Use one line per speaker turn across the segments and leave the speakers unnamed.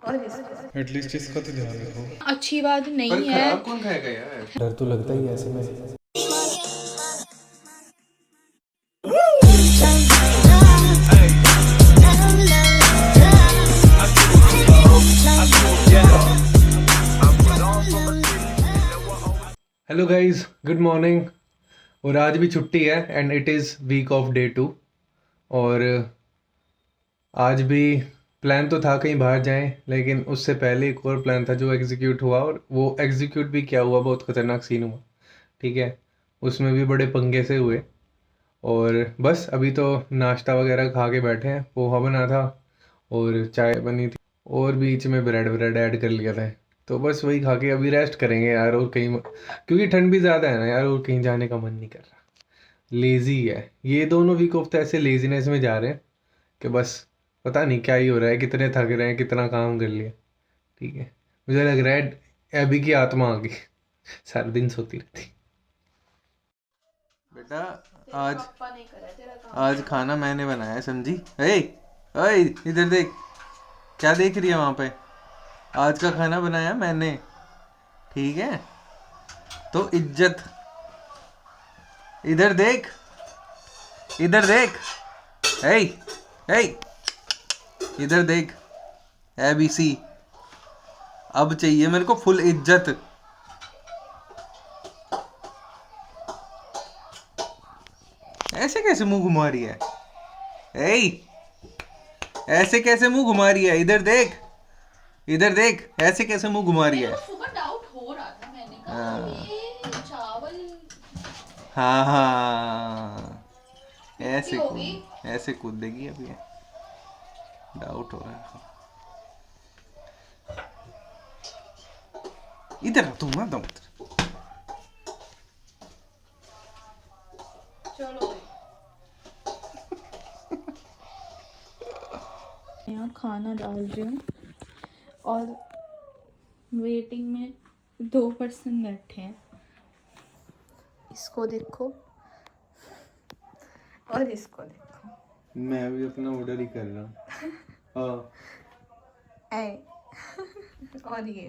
At least इसका तो ध्यान रखो।
अच्छी बात
पर
नहीं है।
खराब कौन खाएगा यार। डर तो लगता ही है ऐसे में। Hello guys, good morning. और आज भी छुट्टी है and it is week of day 2। और आज भी प्लान तो था कहीं बाहर जाएं, लेकिन उससे पहले एक और प्लान था जो एग्जीक्यूट हुआ, और वो एग्जीक्यूट भी क्या हुआ, बहुत ख़तरनाक सीन हुआ। ठीक है, उसमें भी बड़े पंगे से हुए। और बस अभी तो नाश्ता वगैरह खा के बैठे हैं। पोहा बना था और चाय बनी थी, और बीच में ब्रेड ब्रेड ऐड कर लिया था। तो बस वही खा के अभी रेस्ट करेंगे यार। और कहीं, क्योंकि ठंड भी ज़्यादा है ना यार, और कहीं जाने का मन नहीं कर रहा। लेज़ी है ये दोनों वीक ऑफ, तो ऐसे लेजीनेस में जा रहे हैं कि बस पता नहीं क्या ही हो रहा है, कितने थक रहे हैं, कितना काम कर लिया। ठीक है, मुझे लग रहा है अभी की आत्मा आ गई, सारा दिन सोती रहती। बेटा आज आज खाना मैंने बनाया है, समझी। ए ओए इधर देख, क्या देख रही है वहां पे। आज का खाना बनाया मैंने, ठीक है। तो इज्जत, इधर देख, इधर देख। ए ए इधर देख, ABC। अब चाहिए मेरे को फुल इज्जत। ऐसे कैसे मुंह घुमा रही है। ए ऐसे कैसे मुंह घुमा रही है, इधर देख, इधर देख, ऐसे कैसे मुंह घुमा रही है।
सुबह डाउट हो रहा था, मैंने कहा
हाँ
ये चावल
हाँ हाँ,
कितनी होगी।
ऐसे कूद देगी अभी ये। डाउट हो रहा है। इधर आ, तुम मत दम।
चलो यहाँ खाना डाल रही हूँ और वेटिंग में 2 पर्सन बैठे हैं। इसको देखो और इसको देखो।
मैं भी अपना ऑर्डर ही कर रहा हूँ। हाँ,
ऐ और ये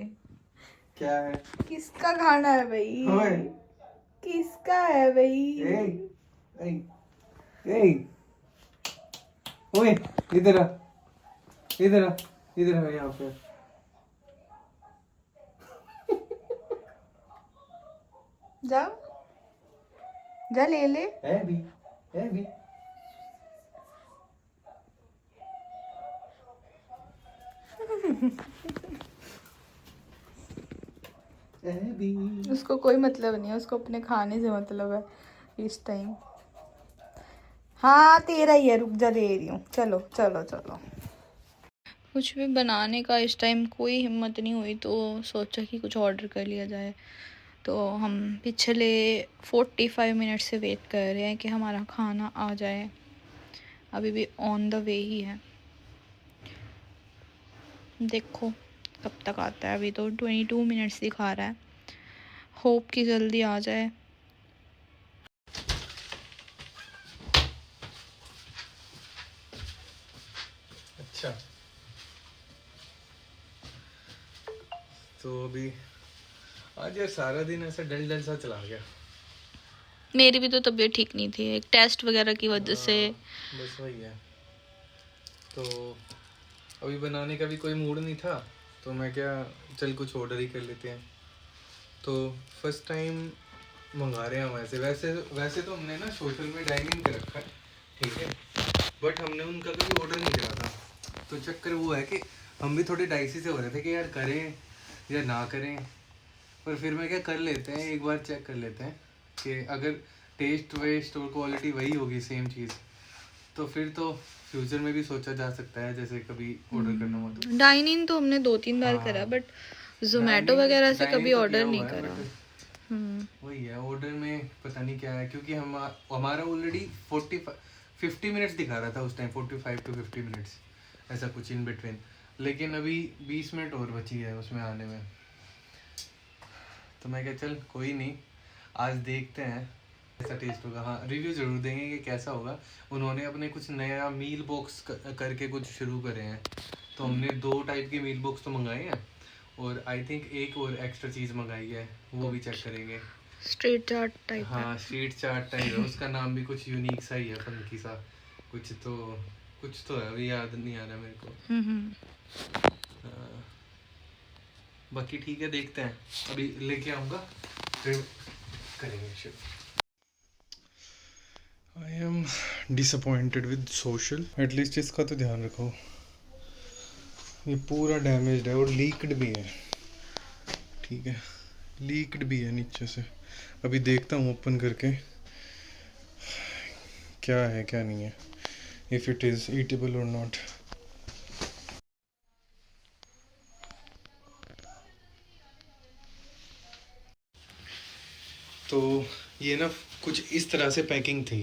क्या है।
किसका खाना है भाई,
ओए
किसका है भाई।
ए ए ए ओए इधर आ, इधर आ, इधर आ यहाँ पे।
जा जा ले ले।
है भी
उसको कोई मतलब नहीं है, उसको अपने खाने से मतलब है इस टाइम। हाँ तेरा ही है, रुक जा दे रही हूँ। चलो चलो चलो। कुछ भी बनाने का इस टाइम कोई हिम्मत नहीं हुई, तो सोचा कि कुछ ऑर्डर कर लिया जाए। तो हम पिछले 45 मिनट से वेट कर रहे हैं कि हमारा खाना आ जाए। अभी भी ऑन द वे ही है, देखो कब तक आता है। अभी तो 22 मिनट्स दिखा रहा है। होप कि जल्दी आ जाए।
अच्छा, तो अभी आज यार सारा दिन ऐसा डल डल सा चला गया।
मेरी भी तो तबीयत ठीक नहीं थी, एक टेस्ट वगैरह की वजह से।
बस वही है। तो अभी बनाने का भी कोई मूड नहीं था, तो मैं क्या, चल कुछ ऑर्डर ही कर लेते हैं। तो फर्स्ट टाइम मंगा रहे हैं हम ऐसे। वैसे वैसे तो हमने ना सोशल में डाइनिंग कर रखा है, ठीक है, बट हमने उनका कभी ऑर्डर नहीं करा था। तो चक्कर वो है कि हम भी थोड़े डाइसी से हो रहे थे कि यार करें या ना करें। पर फिर मैं क्या, कर लेते हैं, एक बार चेक कर लेते हैं कि अगर टेस्ट वेस्ट और क्वालिटी वही होगी सेम चीज़, तो फिर तो फ्यूचर में भी सोचा जा सकता है, जैसे कभी ऑर्डर करना हो तो।
डाइन इन तो हमने 2-3 बार करा, बट जोमेटो वगैरह से कभी
डाइनिंग तो
ऑर्डर
किया
नहीं
हुआ है,
करा।
बट वही है, ऑर्डर में पता नहीं क्या है, क्योंकि हम हमारा ऑलरेडी 50 मिनट्स दिखा रहा था उस टाइम, 45 to 50 मिनट्स ऐसा कुछ इन बिटवीन। लेकिन अभी 20 मिनट और बची है उसमें आने में। तो मैं क्या, चल कोई नहीं, आज देखते हैं कैसा टेस्ट होगा। हाँ, रिव्यू ज़रूर देंगे कि कैसा होगा। उन्होंने अपने कुछ नया मील बॉक्स करके कुछ शुरू करे हैं, तो हमने 2 टाइप के मील बॉक्स तो मंगाए हैं, और आई थिंक एक और एक्स्ट्रा चीज़ मंगाई है, वो भी चेक करेंगे।
स्ट्रीट चाट टाइप है।
हाँ, स्ट्रीट चाट टाइप है, उसका नाम भी कुछ यूनिक सा ही है, फंकी सा कुछ तो है, अभी याद नहीं आ रहा मेरे को। हाँ, बाकी ठीक है, देखते हैं, अभी लेके आऊँगा फिर करेंगे shift. I am disappointed with social. At least इसका तो ध्यान रखो, ये पूरा डैमेज्ड है और लीक्ड भी है। ठीक है, लीक्ड भी है नीचे से। अभी देखता हूँ ओपन करके क्या है क्या नहीं है, इफ़ इट इज़ ईटेबल और नॉट। तो ये ना कुछ इस तरह से पैकिंग थी,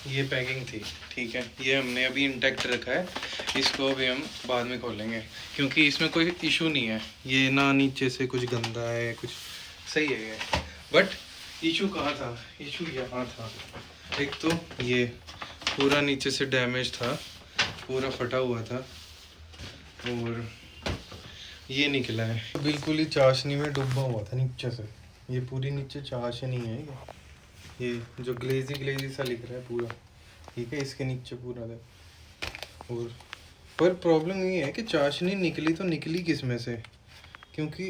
ये पैकिंग थी। ठीक है, ये हमने अभी इंटैक्ट रखा है, इसको अभी हम बाद में खोलेंगे क्योंकि इसमें कोई इशू नहीं है। ये ना नीचे से कुछ गंदा है, कुछ सही है ये। बट इशू कहाँ था? इशू यहाँ था। एक तो ये पूरा नीचे से डैमेज था, पूरा फटा हुआ था, और ये निकला है बिल्कुल ही चाशनी में डूबा हुआ था नीचे से। ये पूरी नीचे चाशनी है, ये जो ग्लेजी सा लिख रहा है पूरा। ठीक है, इसके नीचे पूरा था। और पर प्रॉब्लम ये है कि चाशनी निकली तो निकली किस में से, क्योंकि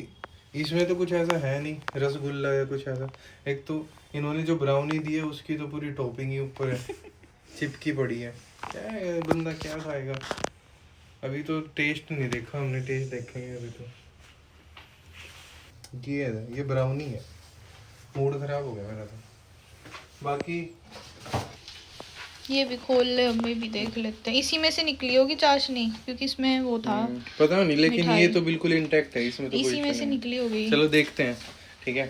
इसमें तो कुछ ऐसा है नहीं, रसगुल्ला या कुछ ऐसा। एक तो इन्होंने जो ब्राउनी दी है उसकी तो पूरी टॉपिंग ही ऊपर है, चिपकी पड़ी है। क्या है, बंदा क्या खाएगा? अभी तो टेस्ट नहीं देखा हमने, टेस्ट देखेंगे अभी तो। ये ब्राउनी है, मूड खराब हो गया मेरा तो। बाकी
ये भी खोल ले, हमें भी देख लेते हैं। इसी में से निकली होगी चाशनी, क्योंकि इसमें वो था
पता नहीं, लेकिन ये तो बिल्कुल इंटैक्ट है, इसमें तो
इसी में से निकली होगी।
चलो देखते हैं। ठीक है,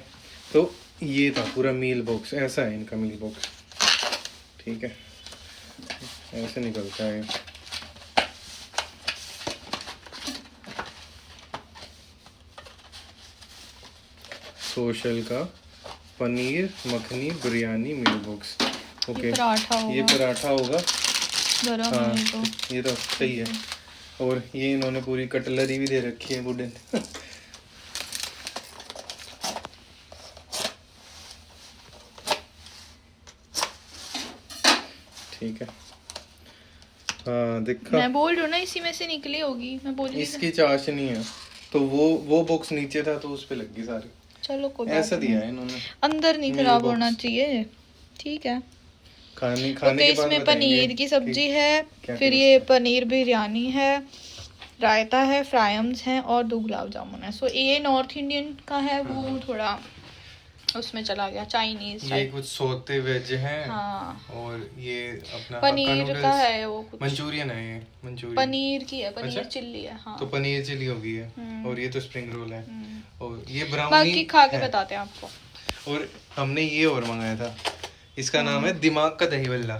तो ये था पूरा मील बॉक्स, ऐसा है इनका मील बॉक्स। ठीक है, ऐसे निकलता है। सोशल का पनीर मखनी बिरयानी मील बॉक्स। ओके, ये पराठा होगा। हाँ, ये तो सही है। और ये इन्होंने पूरी कटलरी भी दे रखी है वुडन। ठीक है, हाँ देखा,
मैं बोल रही हूँ ना, इसी में से निकली होगी। मैं बोल रही
इसकी चाशनी है, तो वो बॉक्स नीचे था तो उस पे लग गई सारी।
चलो कोई
ऐसा दिया है इन्होंने,
अंदर नहीं खराब होना चाहिए। ठीक है,
खाने
के बाद इसमें पनीर की सब्जी है, फिर ये पनीर बिरयानी है, रायता है, फ्राइम्स हैं और 2 गुलाब जामुन है। सो ये नॉर्थ इंडियन का है, वो थोड़ा उसमें चला गया चाइनीज।
ये कुछ सोते वेज हैं।
हाँ,
और ये अपना
पनीर का है, वो कुछ
मंचूरियन है। ये मंचूरियन
पनीर की है, पनीर चिल्ली है। हाँ,
तो पनीर चिल्ली होगी है। और ये तो स्प्रिंग रोल है। और ये ब्राउनी
बाकी खा के बताते हैं आपको।
और हमने ये और मंगाया था, इसका नाम है दिमाग का दही बल्ला।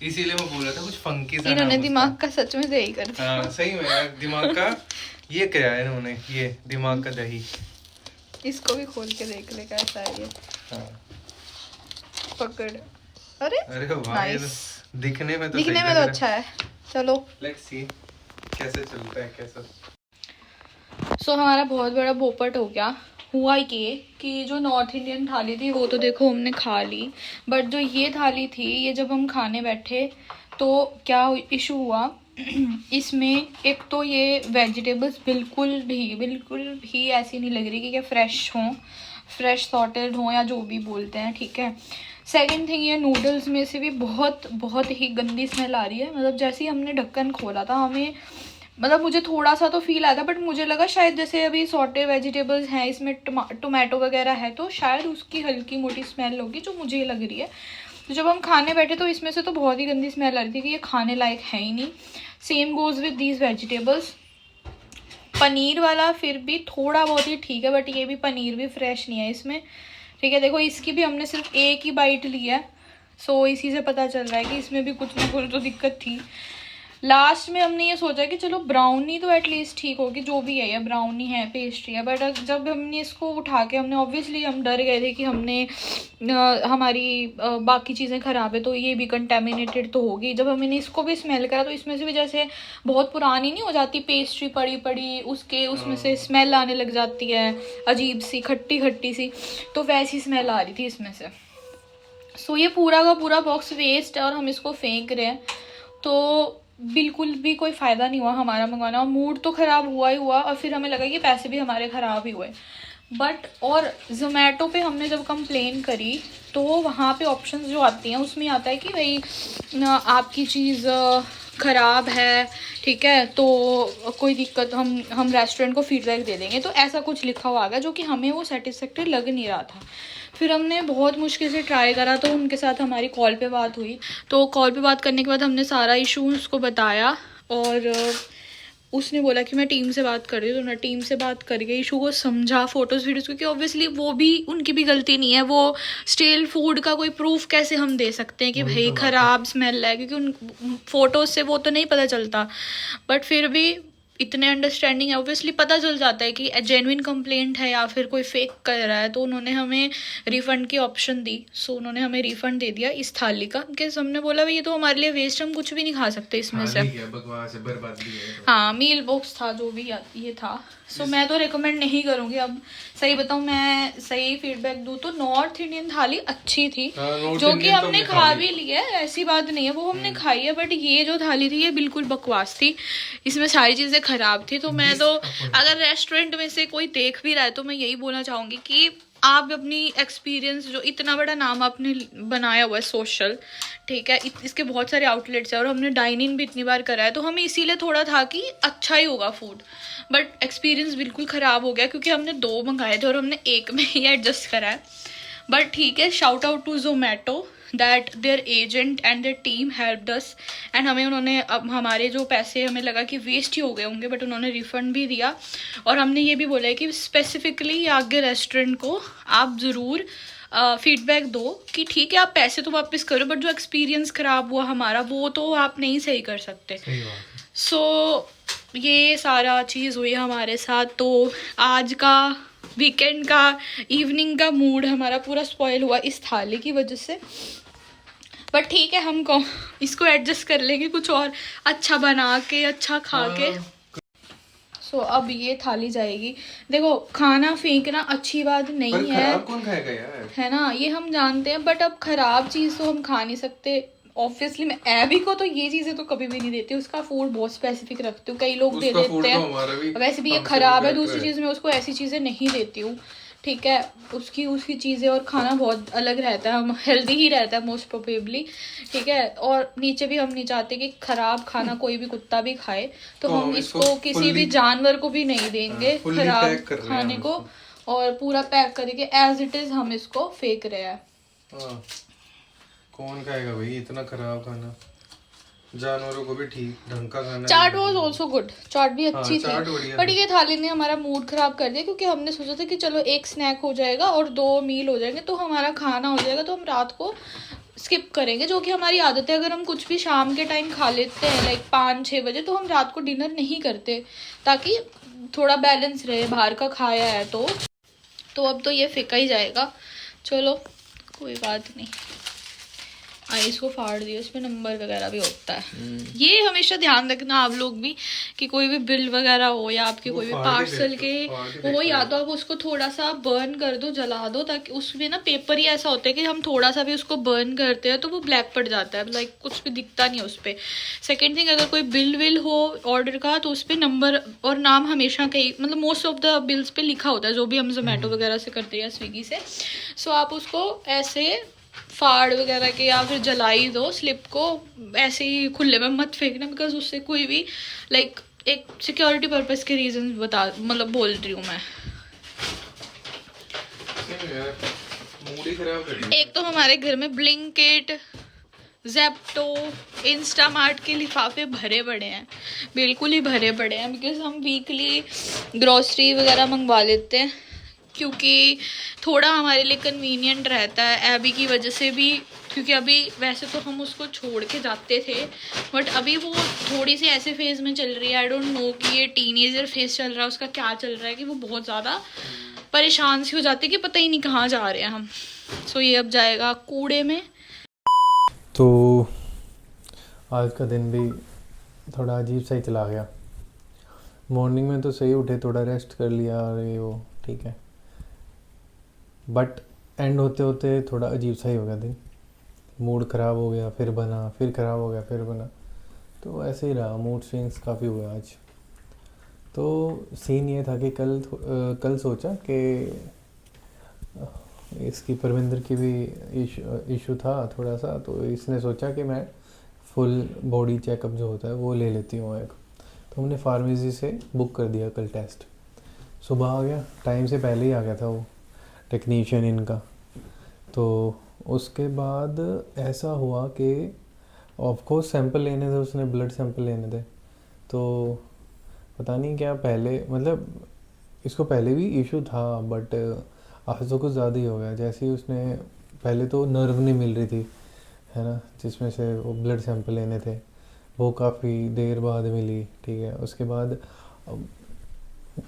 इसीलिए मैं बोल रहा था कुछ फंकी सा।
इन्होंने दिमाग का सच में दही कर दिया।
हाँ सही में यार, दिमाग का ये क्या है इन्होंने, ये दिमाग का दही।
इसको भी खोल के देख ले कैसा है ये।
हाँ,
पकड़। अरे
वाह, ये तो दिखने में तो
अच्छा है। चलो
लेट्स सी कैसे चलता है कैसा।
सो हमारा बहुत बड़ा बोपट हो गया। हुआ ये कि जो नॉर्थ इंडियन थाली थी वो तो देखो हमने खा ली, बट जो ये थाली थी, ये जब हम खाने बैठे तो क्या इशू हुआ इसमें एक तो ये वेजिटेबल्स बिल्कुल भी ऐसी नहीं लग रही कि क्या फ्रेश हों, फ्रेश सॉर्टेड हों या जो भी बोलते हैं। ठीक है, सेकंड थिंग, ये नूडल्स में से भी बहुत ही गंदी स्मेल आ रही है। मतलब जैसे ही हमने ढक्कन खोला था, हमें मतलब मुझे थोड़ा सा तो फील आया था, बट मुझे लगा शायद जैसे अभी सॉटे वेजिटेबल्स हैं, इसमें टोमेटो वगैरह है, तो शायद उसकी हल्की मोटी स्मेल होगी जो मुझे लग रही है। तो जब हम खाने बैठे तो इसमें से तो बहुत ही गंदी स्मेल आ रही थी कि ये खाने लायक है ही नहीं। Same goes with these vegetables. Paneer वाला फिर भी थोड़ा बहुत ही ठीक है, बट ये भी पनीर भी फ्रेश नहीं है इसमें। ठीक है, देखो इसकी भी हमने सिर्फ एक ही बाइट ली है, सो इसी से पता चल रहा है कि इसमें भी कुछ ना कुछ तो दिक्कत थी। लास्ट में हमने ये सोचा कि चलो ब्राउनी तो एटलीस्ट ठीक होगी, जो भी है, या ब्राउनी है, पेस्ट्री है, बट जब हमने इसको उठा के हमने ऑब्वियसली हम डर गए थे कि हमने हमारी बाकी चीज़ें ख़राब है तो ये भी कंटेमिनेटेड तो होगी। जब हमने इसको भी स्मेल करा तो इसमें से भी जैसे बहुत पुरानी नहीं हो जाती पेस्ट्री पड़ी पड़ी, उसमें से स्मेल आने लग जाती है अजीब सी, खट्टी खट्टी सी, तो वैसी स्मेल आ रही थी इसमें से। सो ये पूरा का पूरा बॉक्स वेस्ट है और हम इसको फेंक रहे हैं, तो बिल्कुल भी कोई फ़ायदा नहीं हुआ हमारा मंगवाना, और मूड तो ख़राब हुआ ही हुआ, और फिर हमें लगा कि पैसे भी हमारे ख़राब ही हुए। बट और ज़ोमैटो पे हमने जब कंप्लेन करी तो वहाँ पे ऑप्शंस जो आती हैं उसमें आता है कि भाई आपकी चीज़ ख़राब है, ठीक है, तो कोई दिक्कत, हम रेस्टोरेंट को फीडबैक दे देंगे। तो ऐसा कुछ लिखा हुआ आ गया जो कि हमें वो सेटिस्फैक्टरी लग नहीं रहा था। फिर हमने बहुत मुश्किल से ट्राई करा, तो उनके साथ हमारी कॉल पे बात हुई। तो कॉल पे बात करने के बाद हमने सारा इशू उसको बताया, और उसने बोला कि मैं टीम से बात कर रही हूँ। तो मैं टीम से बात करके इशू को समझा, फ़ोटोज़ वीडियोज़, क्योंकि ऑब्वियसली वो भी, उनकी भी गलती नहीं है, वो स्टेल फूड का कोई प्रूफ कैसे हम दे सकते हैं कि भाई ख़राब स्मेल है, क्योंकि उन फ़ोटोज़ से वो तो नहीं पता चलता। बट फिर भी इतने अंडरस्टैंडिंग है, ऑब्वियसली पता चल जाता है कि जेन्युइन कंप्लेंट है या फिर कोई फेक कर रहा है। तो उन्होंने हमें रिफ़ंड की ऑप्शन दी। सो उन्होंने हमें रिफ़ंड दे दिया इस थाली का, बिकॉज हमने बोला भाई ये तो हमारे लिए वेस्ट, हम कुछ भी नहीं खा सकते इसमें से।
बकवास है, बर्बादी है।
हाँ, मील बॉक्स था जो भी ये था। सो मैं तो रिकमेंड नहीं करूँगी। अब सही बताऊँ, मैं सही फीडबैक दूँ तो नॉर्थ इंडियन थाली अच्छी थी, जो कि हमने खा भी ली है, ऐसी बात नहीं है, वो हमने खाई है। बट ये जो थाली थी ये बिल्कुल बकवास थी, इसमें सारी चीज़ें ख़राब थी। तो मैं तो, अगर रेस्टोरेंट में से कोई देख भी रहा है तो मैं यही बोलना चाहूँगी कि आप अपनी एक्सपीरियंस, जो इतना बड़ा नाम आपने बनाया हुआ है सोशल, ठीक है, इसके बहुत सारे आउटलेट्स हैं और हमने डाइन इन भी इतनी बार करा है, तो हमें इसीलिए थोड़ा था कि अच्छा ही होगा फूड। बट एक्सपीरियंस बिल्कुल ख़राब हो गया, क्योंकि हमने 2 मंगाए थे और हमने एक में ही एडजस्ट करा है। बट ठीक है, shout out to Zomato that there agent and there team helped us, and हमें उन्होंने, अब हमारे जो पैसे हमें लगा कि वेस्ट ही हो गए होंगे, बट उन्होंने रिफ़ंड भी दिया। और हमने ये भी बोला है कि स्पेसिफिकली आगे रेस्टोरेंट को आप ज़रूर फीडबैक दो कि ठीक है आप पैसे तो वापस करो, बट जो एक्सपीरियंस ख़राब हुआ हमारा वो तो आप नहीं सही कर सकते। सो ये सारा चीज़ हुई हमारे साथ। तो आज का वीकेंड का इवनिंग का मूड हमारा पूरा स्पॉइल हुआ इस थाली की वजह से। बट ठीक है, हम इसको एडजस्ट कर लेंगे कुछ और अच्छा बना के, अच्छा खा के। सो अब ये थाली जाएगी। देखो, खाना फेंकना अच्छी बात नहीं है,
कौन खाएगा यार,
है ना, ये हम जानते हैं, बट अब खराब चीज़ तो हम खा नहीं सकते। ऑब्वियसली मैं एबी को तो ये चीज़ें तो कभी भी नहीं देती, उसका फूड बहुत स्पेसिफिक रखती हूँ, कई लोग दे देते हैं, वैसे भी ये ख़राब है। दूसरी चीज़ मैं उसको ऐसी चीज़ें नहीं देती हूँ, ठीक है, उसकी चीज़ें और खाना बहुत अलग रहता है, हम हेल्दी ही रहता है मोस्ट प्रोबेबली, ठीक है। और नीचे भी हम नहीं चाहते कि ख़राब खाना कोई भी कुत्ता भी खाए, तो हम इसको किसी भी जानवर को भी नहीं देंगे ख़राब खाने को, और पूरा पैक करके एज इट इज़ हम इसको फेंक रहे हैं।
कौन खाएगा भाई इतना खराब खाना, जानवरों को भी ठीक ढंग का खाना।
चाट वॉज ऑल्सो गुड, चाट भी अच्छी थी, बट ये थाली ने हमारा मूड खराब कर दिया, क्योंकि हमने सोचा था कि चलो एक स्नैक हो जाएगा और 2 मील हो जाएंगे तो हमारा खाना हो जाएगा, तो हम रात को स्किप करेंगे, जो कि हमारी आदत है। अगर हम कुछ भी शाम के टाइम खा लेते हैं लाइक 5-6 बजे, तो हम रात को डिनर नहीं करते, ताकि थोड़ा बैलेंस रहे, बाहर का खाया है तो अब तो ये फेंका ही जाएगा। चलो कोई बात नहीं, आइस को फाड़ दिया, इसमें नंबर वगैरह भी होता है। ये हमेशा ध्यान रखना आप लोग भी कि कोई भी बिल वगैरह हो या आपके कोई भी पार्सल के हो, या तो आप उसको थोड़ा सा बर्न कर दो, जला दो, ताकि उसमें ना पेपर ही ऐसा होता है कि हम थोड़ा सा भी उसको बर्न करते हैं तो वो ब्लैक पड़ जाता है, लाइक कुछ भी दिखता नहीं है उस पर। सेकेंड थिंग, अगर कोई बिल हो ऑर्डर का तो उस पर नंबर और नाम हमेशा कहीं, मतलब मोस्ट ऑफ द बिल्स पे लिखा होता है, जो भी हम जोमेटो वगैरह से करते हैं या स्विगी से। सो आप उसको ऐसे फाड़ वगैरह के या फिर जलाई दो स्लिप को, ऐसे ही खुले में मत फेंकना, बिकॉज उससे कोई भी लाइक एक सिक्योरिटी पर्पस के रीजन मतलब बोल रही हूँ मैं। एक तो हमारे घर में ब्लिंकिट, ज़ेप्टो, इंस्टामार्ट के लिफाफे भरे पड़े हैं, बिल्कुल ही भरे पड़े हैं, बिकॉज हम वीकली ग्रॉसरी वगैरह मंगवा लेते हैं, क्योंकि थोड़ा हमारे लिए कन्वीनियंट रहता है। एबी की वजह से भी क्योंकि अभी वैसे तो हम उसको छोड़ के जाते थे, बट अभी वो थोड़ी सी ऐसे फेज में चल रही है, आई डोंट नो कि ये टीनेजर फेज चल रहा है उसका क्या चल रहा है, कि वो बहुत ज़्यादा परेशान सी हो जाती है कि पता ही नहीं कहाँ जा रहे हैं हम। सो ये अब जाएगा कूड़े में।
तो आज का दिन भी थोड़ा अजीब सा ही चला गया। मॉर्निंग में तो सही उठे, थोड़ा रेस्ट कर लिया और ये वो ठीक है, बट एंड होते होते थोड़ा अजीब सा ही हो गया दिन। मूड ख़राब हो गया, फिर बना, फिर ख़राब हो गया, फिर बना, तो ऐसे ही रहा। मूड स्विंग्स काफ़ी हुए आज। तो सीन ये था कि कल सोचा कि इसकी परविंदर की भी इशू था थोड़ा सा, तो इसने सोचा कि मैं फुल बॉडी चेकअप जो होता है वो ले लेती हूँ एक। तो हमने फार्मेसी से बुक कर दिया कल टेस्ट। सुबह आ गया, टाइम से पहले ही आ गया था वो टेक्नीशियन इनका। तो उसके बाद ऐसा हुआ कि ऑफकोर्स सैंपल लेने थे, उसने ब्लड सैंपल लेने थे। तो पता नहीं क्या पहले, मतलब इसको पहले भी इशू था, बट आज तो कुछ ज़्यादा ही हो गया। जैसे ही उसने, पहले तो नर्व नहीं मिल रही थी, है ना, जिसमें से वो ब्लड सैंपल लेने थे, वो काफ़ी देर बाद मिली। ठीक है, उसके बाद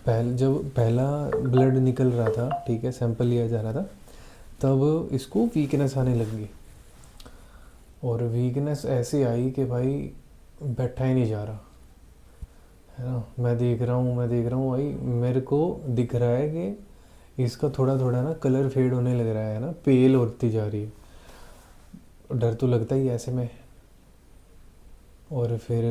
जब पहला ब्लड निकल रहा था, ठीक है, सैंपल लिया जा रहा था, तब इसको वीकनेस आने लग गई। और वीकनेस ऐसी आई कि भाई बैठा ही नहीं जा रहा, है ना। मैं देख रहा हूँ भाई, मेरे को दिख रहा है कि इसका थोड़ा थोड़ा ना कलर फेड होने लग रहा है ना, पेल होती जा रही है। डर तो लगता ही ऐसे में। और फिर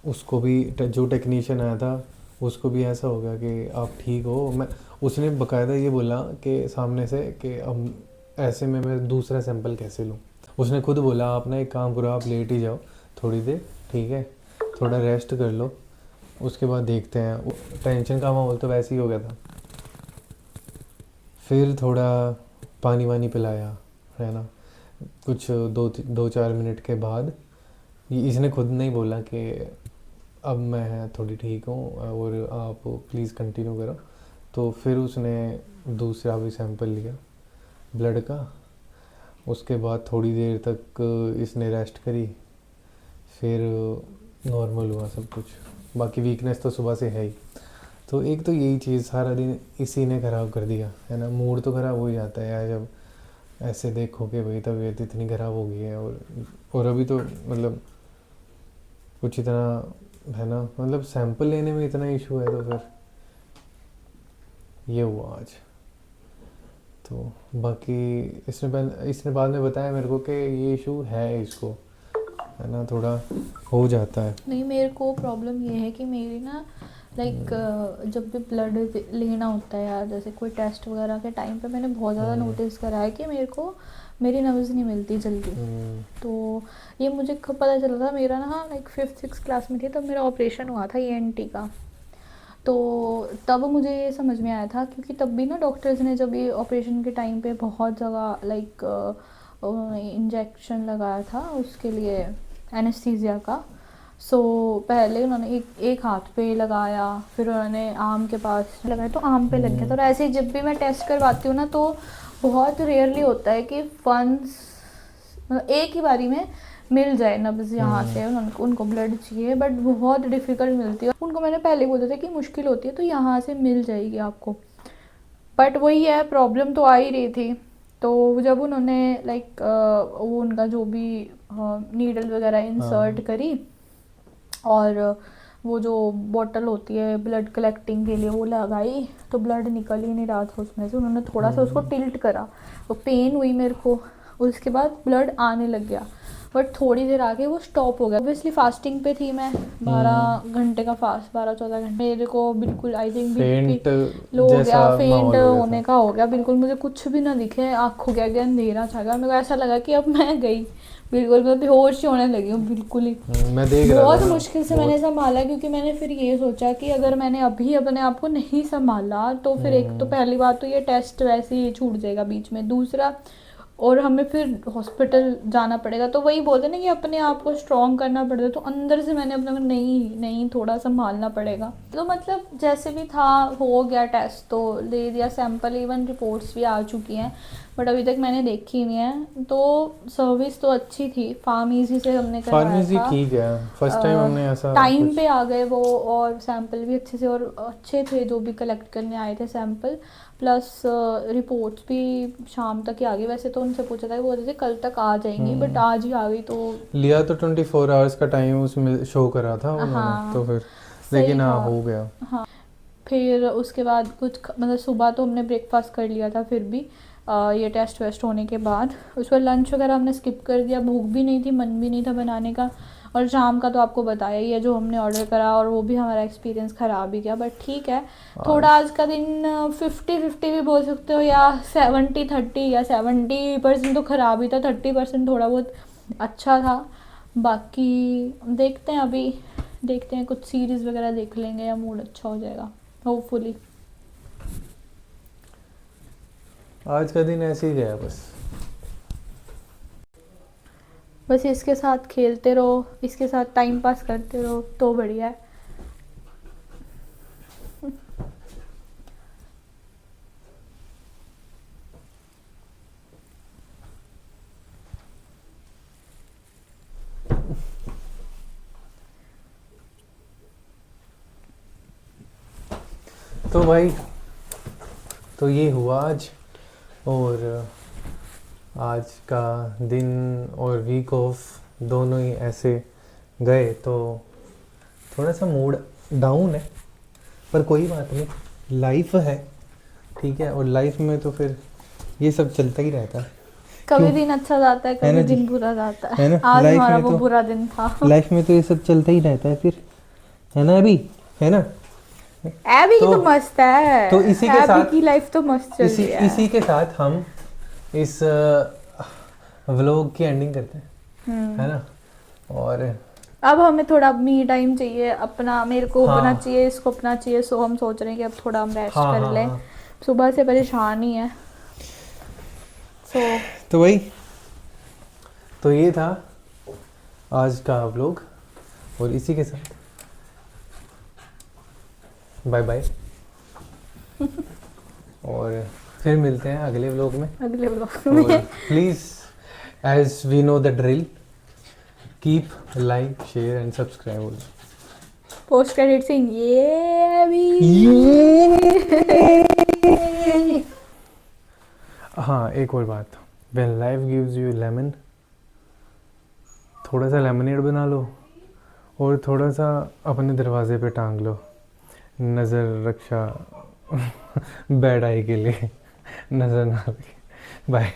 उसको भी, जो टेक्नीशियन आया था उसको भी ऐसा हो गया कि आप ठीक हो। उसने बकायदा ये बोला कि सामने से कि अब ऐसे में मैं दूसरा सैंपल कैसे लूँ। उसने खुद बोला आप ना एक काम करो, आप लेट ही जाओ थोड़ी देर, ठीक है, थोड़ा रेस्ट कर लो, उसके बाद देखते हैं। टेंशन का माहौल तो वैसे ही हो गया था। फिर थोड़ा पानी वानी पिलाया, है ना। कुछ 2-4 मिनट के बाद इसने खुद नहीं बोला कि अब मैं थोड़ी ठीक हूँ और आप प्लीज़ कंटिन्यू करो। तो फिर उसने दूसरा भी सैंपल लिया ब्लड का। उसके बाद थोड़ी देर तक इसने रेस्ट करी, फिर नॉर्मल हुआ सब कुछ। बाकी वीकनेस तो सुबह से है ही। तो एक तो यही चीज़ सारा दिन इसी ने ख़राब कर दिया, है ना। मूड तो ख़राब हो ही जाता है यार जब ऐसे देखो कि भाई तबीयत इतनी ख़राब हो गई है। और अभी तो मतलब कुछ इतना, है ना, मतलब सैंपल लेने में इतना इशू है, तो फिर ये हुआ आज। तो बाकी इसने बाद में बताया मेरे को कि ये इशू है इसको, है ना, थोड़ा हो जाता है।
नहीं, मेरे को प्रॉब्लम ये है कि मेरी ना लाइक जब भी ब्लड लेना होता है यार, जैसे कोई टेस्ट वगैरह के टाइम पे मैंने बहुत ज़्यादा नोटिस करा है कि मेरे को मेरी नब्ज़ नहीं मिलती जल्दी। तो ये मुझे कब पता चला था, मेरा ना लाइक 5th-6th क्लास में थी तब मेरा ऑपरेशन हुआ था ENT का। तो तब मुझे ये समझ में आया था, क्योंकि तब भी ना डॉक्टर्स ने जब ये ऑपरेशन के टाइम पे बहुत जगह लाइक उन्होंने इंजेक्शन लगाया था उसके लिए एनेस्थीसिया का। सो पहले उन्होंने एक हाथ पे लगाया, फिर उन्होंने आर्म के पास लगाया, तो आर्म पे लग गया था। और ऐसे ही जब भी मैं टेस्ट करवाती हूँ ना, तो बहुत रेयरली होता है कि फंड्स मतलब एक ही बारी में मिल जाए नब्ज़ यहाँ से, उनको ब्लड चाहिए, बट बहुत डिफ़िकल्ट मिलती है उनको। मैंने पहले बोला था कि मुश्किल होती है, तो यहाँ से मिल जाएगी आपको, बट वही है, प्रॉब्लम तो आ ही रही थी। तो जब उन्होंने लाइक वो उनका जो भी नीडल वगैरह इंसर्ट करी, और वो जो बॉटल होती है ब्लड कलेक्टिंग के लिए वो लगाई, तो ब्लड निकल ही नहीं रहा था उसमें से। उन्होंने थोड़ा सा उसको टिल्ट करा, तो पेन हुई मेरे को, उसके बाद ब्लड आने लग गया, बट थोड़ी देर आगे वो स्टॉप हो गया। ऑब्वियसली फास्टिंग पे थी मैं, 12 घंटे का फास्ट, 12-14 घंटे। मेरे को बिल्कुल आई थिंक
फेंट
लो हो गया, फेंट
माहौल हो गया
होने का हो गया बिल्कुल। मुझे कुछ भी ना दिखे, आँखों के आगे अंधेरा छा गया। मेरे को ऐसा लगा कि अब मैं गई, बिल्कुल मैं बेहोश ही होने लगी हूँ बिल्कुल ही।
मैं देख रहा
बहुत
था
मुश्किल से मैंने संभाला, क्योंकि मैंने फिर ये सोचा कि अगर मैंने अभी अपने आप को नहीं संभाला तो फिर एक तो पहली बात तो ये टेस्ट वैसे ही छूट जाएगा बीच में, दूसरा और हमें फिर हॉस्पिटल जाना पड़ेगा। तो वही बोलते हैं ना कि अपने आप को स्ट्रॉन्ग करना पड़ता है। तो अंदर से मैंने अपना नहीं नहीं थोड़ा संभालना पड़ेगा। तो मतलब जैसे भी था, हो गया टेस्ट तो दे दिया सैंपल, इवन रिपोर्ट्स भी आ चुकी हैं, बट अभी तक मैंने देखी नहीं है। तो सर्विस तो अच्छी थी, फार्मेसी से हमने करवाया
फार्मेसी
था।
ठीक है, फर्स्ट टाइम हमने ऐसा
टाइम
कुछ।
पे आ गए वो, और सैंपल भी अच्छे से और अच्छे थे जो भी कलेक्ट करने आए थे सैंपल। प्लस रिपोर्ट्स भी शाम तक ही आ गई। वैसे तो उनसे पूछा था, वो बोलते थे कल तक आ जाएंगी, बट आज ही आ गई। तो
लिया तो 24 आवर्स का टाइम उसमें शो करा था उन्होंने, तो
हाँ
फिर
सही
लेकिन हाँ
था।
हो गया।
हाँ, फिर उसके बाद कुछ मतलब सुबह तो हमने ब्रेकफास्ट कर लिया था, फिर भी ये टेस्ट वेस्ट होने के बाद उस पर लंच वगैरह हमने स्किप कर दिया। भूख भी नहीं थी, मन भी नहीं था बनाने का। और शाम का तो आपको बताया ही है जो हमने ऑर्डर करा, और वो भी हमारा एक्सपीरियंस ख़राब ही गया। बट ठीक है, थोड़ा आज का दिन 50-50 भी बोल सकते हो, या 70-30, या 70% तो ख़राब ही था, 30% थोड़ा बहुत अच्छा था। बाकी देखते हैं अभी, देखते हैं कुछ सीरीज़ वगैरह देख लेंगे या मूड अच्छा हो जाएगा होपफुली।
आज का दिन ऐसे ही गया बस।
बस इसके साथ खेलते रहो, इसके साथ टाइम पास करते रहो तो बढ़िया है।
तो भाई, तो ये हुआ आज, और आज का दिन और वीक ऑफ दोनों ही ऐसे गए, तो थोड़ा सा मूड डाउन है, पर कोई बात नहीं, लाइफ है, ठीक है। और लाइफ में तो फिर ये सब चलता ही रहता है।
कभी
क्यों?
दिन अच्छा जाता है,
है ना
कभी
जी,
दिन बुरा जाता
है
है।
ना,
आज
लाइफ
हमारा
में
वो
तो,
बुरा दिन था।
लाइफ में तो ये सब चलता ही रहता है फिर, है ना अभी, है ना।
एबी की
तो
तो मस्त है।
तो इसी के
एबी
साथ,
की लाइफ तो मस्त चल
इसी
रही है।
इसी के साथ हम इस व्लॉग की एंडिंग करते हैं, है ना। और
अब हमें थोड़ा मी टाइम चाहिए अपना, मेरे को अपना
हाँ
चाहिए, इसको अपना चाहिए। सो हम सोच रहे हैं कि अब थोड़ा हम रेस्ट
हाँ
कर
हाँ
लें,
हाँ।
सुबह से परेशान ही है। सो
तो वही, तो ये था आज का व्लॉग, और इसी के साथ बाय बाय। और फिर मिलते हैं अगले व्लॉग में।
अगले ब्लॉग
और
में
please, as we know the drill, keep like share and subscribe also.
Post credit scene ये भी।
हाँ, एक और बात, when life gives you lemon, थोड़ा सा लेमनेड बना लो, और थोड़ा सा अपने दरवाजे पे टांग लो, नज़र रक्षा बैड आई के लिए, नज़र ना लगे। बाय।